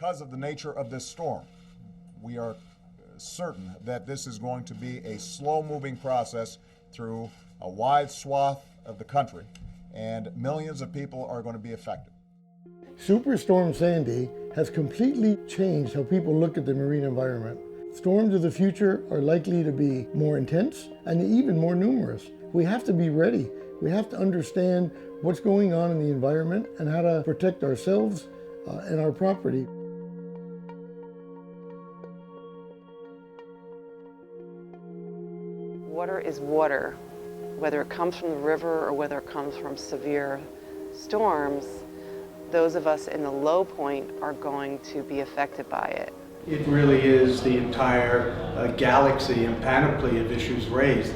Because of the nature of this storm, we are certain that this is going to be a slow-moving process through a wide swath of the country, and millions of people are going to be affected. Superstorm Sandy has completely changed how people look at the marine environment. Storms of the future are likely to be more intense and even more numerous. We have to be ready. We have to understand what's going on in the environment and how to protect ourselves and our property. Water is water, whether it comes from the river or whether it comes from severe storms. Those of us in the low point are going to be affected by it. It really is the entire galaxy and panoply of issues raised.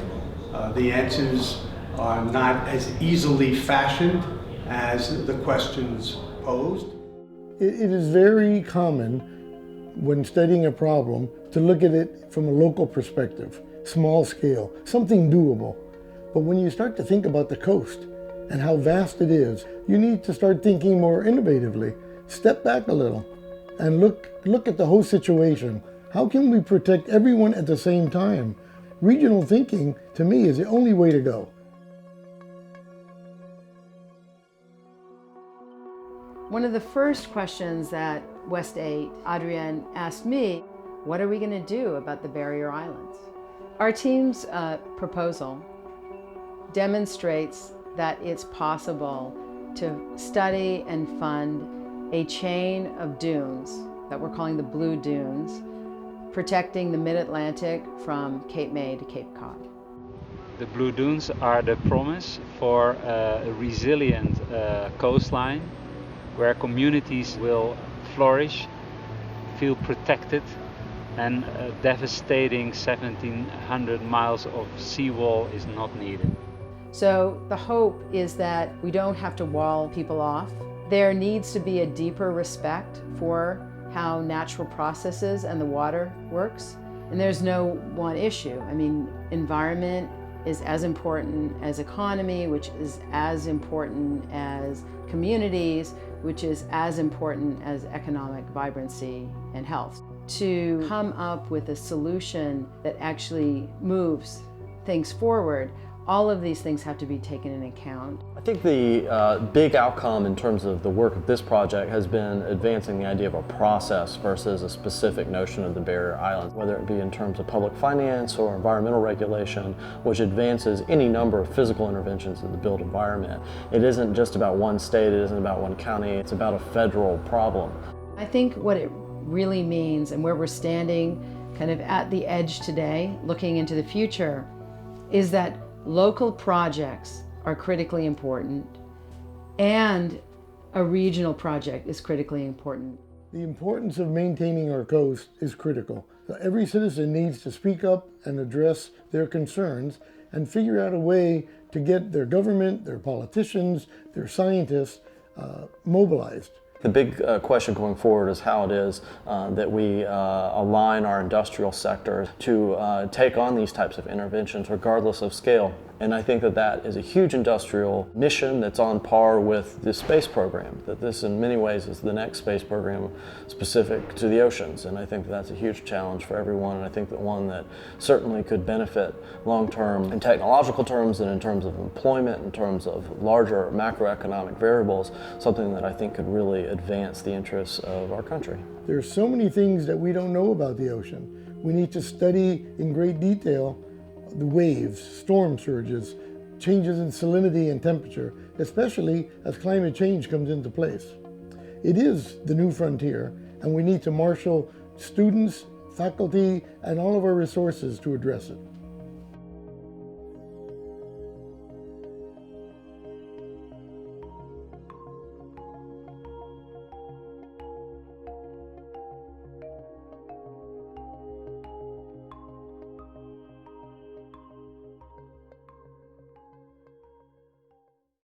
The answers are not as easily fashioned as the questions posed. It is very common when studying a problem to look at it from a local perspective, small scale, something doable. But when you start to think about the coast and how vast it is, you need to start thinking more innovatively. Step back a little and look at the whole situation. How can we protect everyone at the same time? Regional thinking, to me, is the only way to go. One of the first questions that West 8, Adrienne, asked me, what are we going to do about the barrier islands? Our team's proposal demonstrates that it's possible to study and fund a chain of dunes that we're calling the Blue Dunes, protecting the mid-Atlantic from Cape May to Cape Cod. The Blue Dunes are the promise for a resilient coastline where communities will flourish, feel protected, and a devastating 1,700 miles of seawall is not needed. So the hope is that we don't have to wall people off. There needs to be a deeper respect for how natural processes and the water works. And there's no one issue. I mean, environment is as important as economy, which is as important as communities, which is as important as economic vibrancy and health. To come up with a solution that actually moves things forward, all of these things have to be taken into account. I think the big outcome in terms of the work of this project has been advancing the idea of a process versus a specific notion of the barrier islands, whether it be in terms of public finance or environmental regulation, which advances any number of physical interventions in the built environment. It isn't just about one state, it isn't about one county, it's about a federal problem. I think what it really means and where we're standing kind of at the edge today, looking into the future, is that local projects are critically important and a regional project is critically important. The importance of maintaining our coast is critical. So every citizen needs to speak up and address their concerns and figure out a way to get their government, their politicians, their scientists mobilized. The big question going forward is how it is that we align our industrial sector to take on these types of interventions regardless of scale. And I think that that is a huge industrial mission that's on par with the space program, that this in many ways is the next space program specific to the oceans. And I think that's a huge challenge for everyone, and I think that one that certainly could benefit long-term in technological terms and in terms of employment, in terms of larger macroeconomic variables, something that I think could really advance the interests of our country. There are so many things that we don't know about the ocean. We need to study in great detail the waves, storm surges, changes in salinity and temperature, especially as climate change comes into place. It is the new frontier, and we need to marshal students, faculty, and all of our resources to address it.